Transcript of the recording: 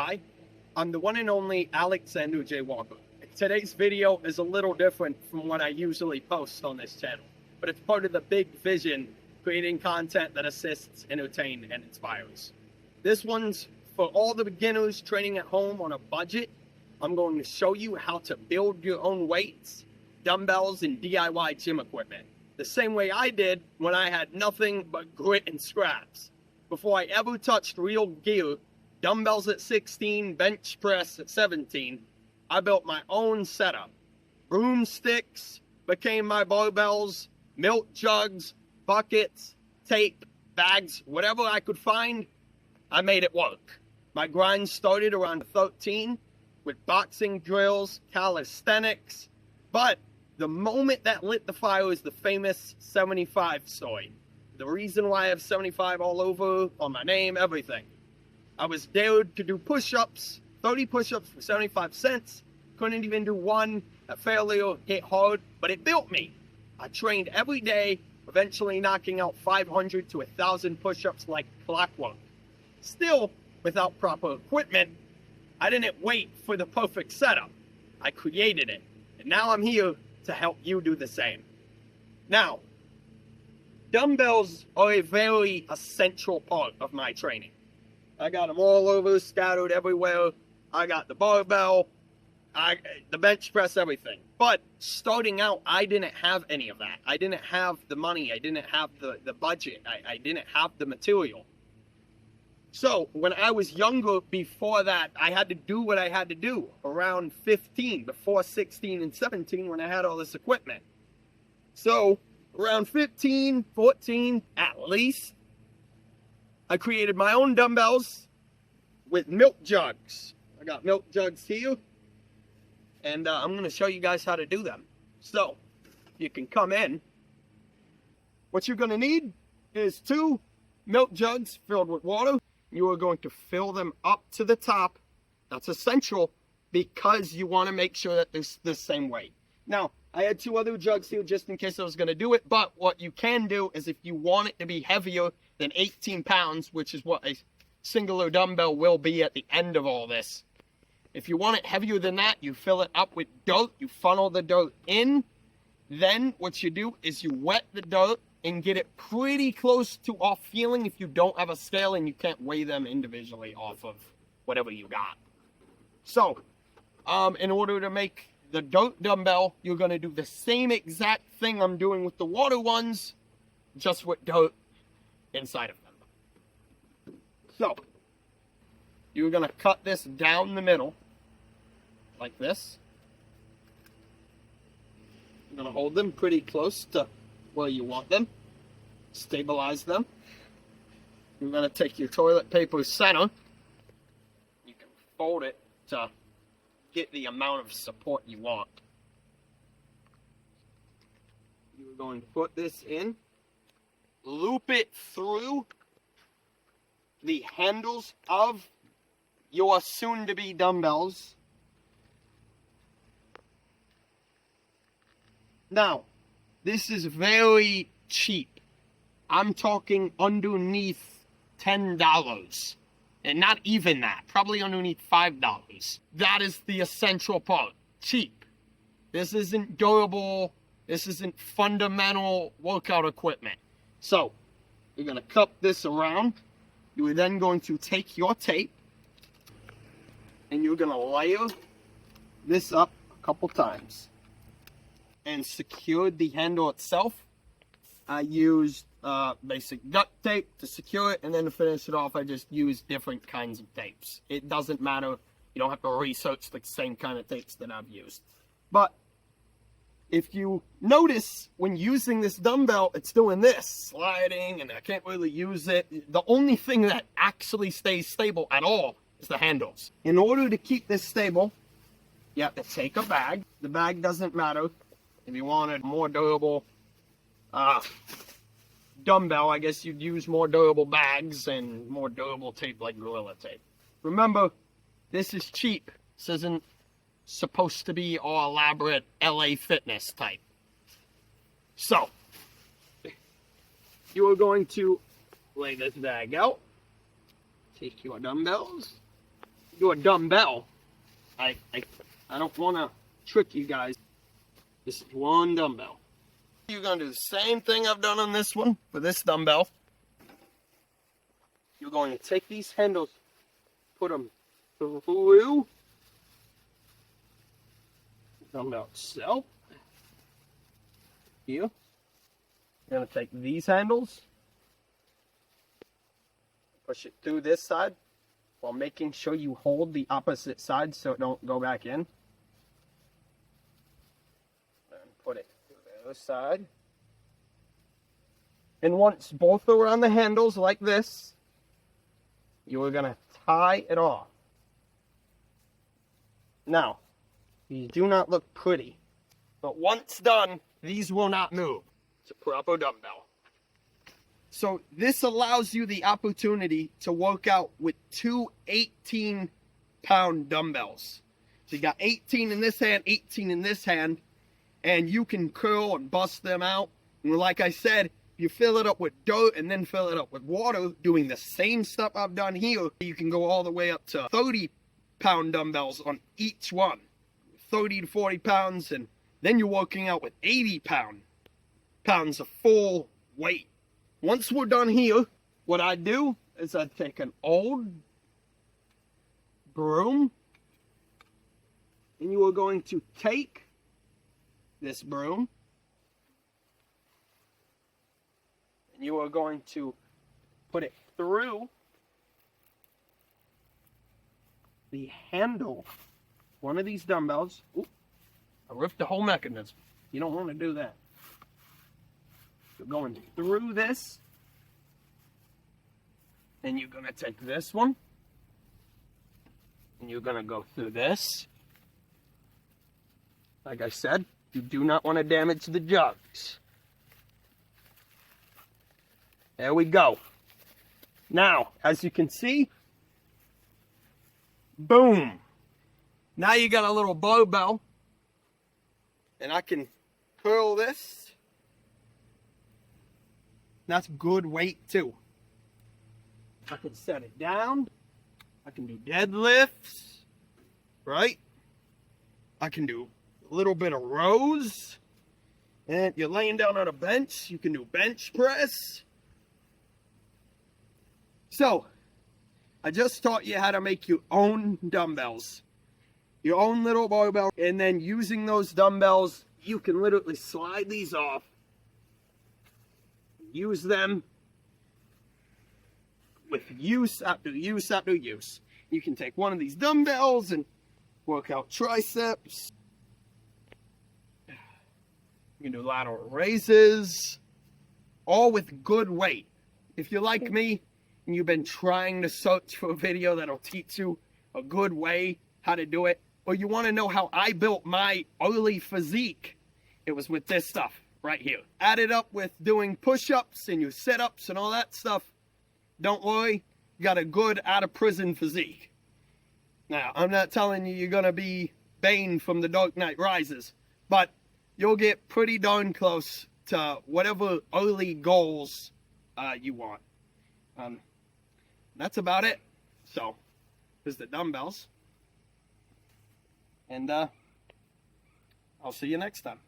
Hi, I'm the one and only Alexander J. Walker. Today's video is a little different from what I usually post on this channel, but it's part of the big vision, creating content that assists, entertains, and inspires. This one's for all the beginners training at home on a budget. I'm going to show you how to build your own weights, dumbbells, and DIY gym equipment, the same way I did when I had nothing but grit and scraps. Before I ever touched real gear, dumbbells at 16, bench press at 17, I built my own setup. Broomsticks became my barbells, milk jugs, buckets, tape, bags, whatever I could find, I made it work. My grind started around 13 with boxing drills, calisthenics, but the moment that lit the fire is the famous 75 story. The reason why I have 75 all over, on my name, everything. I was dared to do push-ups, 30 push-ups for 75 cents. Couldn't even do one. A failure hit hard, but it built me. I trained every day, eventually knocking out 500 to 1,000 push-ups like clockwork. Still, without proper equipment, I didn't wait for the perfect setup. I created it, and now I'm here to help you do the same. Now, dumbbells are a very essential part of my training. I got them all over, scattered everywhere. I got the barbell, the bench press, everything. But starting out, I didn't have any of that. I didn't have the money. I didn't have the budget. I didn't have the material. So when I was younger, before that, I had to do what I had to do around 15, before 16 and 17 when I had all this equipment. So around 15, 14 at least, I created my own dumbbells with milk jugs. I got milk jugs here, and I'm going to show you guys how to do them. So you can come in. What you're going to need is 2 milk jugs filled with water. You are going to fill them up to the top. That's essential because you want to make sure that it's the same weight. Now, I had 2 other jugs here just in case I was going to do it, but what you can do is if you want it to be heavier than 18 pounds, which is what a singular dumbbell will be at the end of all this. If you want it heavier than that, you fill it up with dirt, you funnel the dirt in, then what you do is you wet the dirt and get it pretty close to off feeling if you don't have a scale and you can't weigh them individually off of whatever you got. So, in order to make the dirt dumbbell, you're going to do the same exact thing I'm doing with the water ones, just with dirt inside of them. So, you're going to cut this down the middle, like this. You're going to hold them pretty close to where you want them. Stabilize them. You're going to take your toilet paper center. You can fold it to get the amount of support you want. You're going to put this in, loop it through the handles of your soon-to-be dumbbells. Now, this is very cheap. I'm talking underneath $10. And not even that. Probably underneath $5. That is the essential part. Cheap. This isn't durable. This isn't fundamental workout equipment. So, you're going to cup this around. You are then going to take your tape. And you're going to layer this up a couple times. And secure the handle itself. I used basic duct tape to secure it, and then to finish it off I just used different kinds of tapes. It doesn't matter, you don't have to research the same kind of tapes that I've used. But if you notice when using this dumbbell, it's doing this, sliding, and I can't really use it. The only thing that actually stays stable at all is the handles. In order to keep this stable, you have to take a bag. The bag doesn't matter. If you wanted more durable dumbbell, I guess you'd use more durable bags and more durable tape like Gorilla Tape. Remember, this is cheap. This isn't supposed to be all elaborate LA Fitness type. So, you are going to lay this bag out, take your dumbbells, do a dumbbell. I don't want to trick you guys. This is one dumbbell. You're going to do the same thing I've done on this one for this dumbbell. You're going to take these handles, put them through the dumbbell itself. Here. You're going to take these handles, push it through this side while making sure you hold the opposite side so it don't go back in. And put it through the other side. And once both are on the handles like this, you are going to tie it off. Now, these do not look pretty, but once done, these will not move. It's a proper dumbbell. So this allows you the opportunity to work out with two 18-pound dumbbells. So you got 18 in this hand, 18 in this hand, and you can curl and bust them out. And like I said, you fill it up with dirt and then fill it up with water, doing the same stuff I've done here. You can go all the way up to 30-pound dumbbells on each one. 30 to 40 pounds, and then you're working out with 80 pounds of full weight. Once we're done here, what I do is I take an old broom, and you are going to take this broom, and you are going to put it through the handle, one of these dumbbells. Ooh, I ripped the whole mechanism. You don't want to do that. You're going through this, and you're going to take this one, and you're going to go through this. Like I said, you do not want to damage the jugs. There we go. Now, as you can see, boom. Now you got a little barbell, and I can curl this. That's good weight too. I can set it down. I can do deadlifts, right? I can do a little bit of rows. And you're laying down on a bench, you can do bench press. So, I just taught you how to make your own dumbbells. Your own little barbell. And then using those dumbbells, you can literally slide these off. Use them with use after use after use. You can take one of these dumbbells and work out triceps. You can do lateral raises, all with good weight. If you're like me and you've been trying to search for a video that'll teach you a good way how to do it, or you want to know how I built my early physique, it was with this stuff right here. Added up with doing push-ups and your sit-ups and all that stuff, don't worry, you got a good out-of-prison physique. Now, I'm not telling you you're going to be Bane from The Dark Knight Rises, but you'll get pretty darn close to whatever early goals you want. That's about it. So, there's the dumbbells. And I'll see you next time.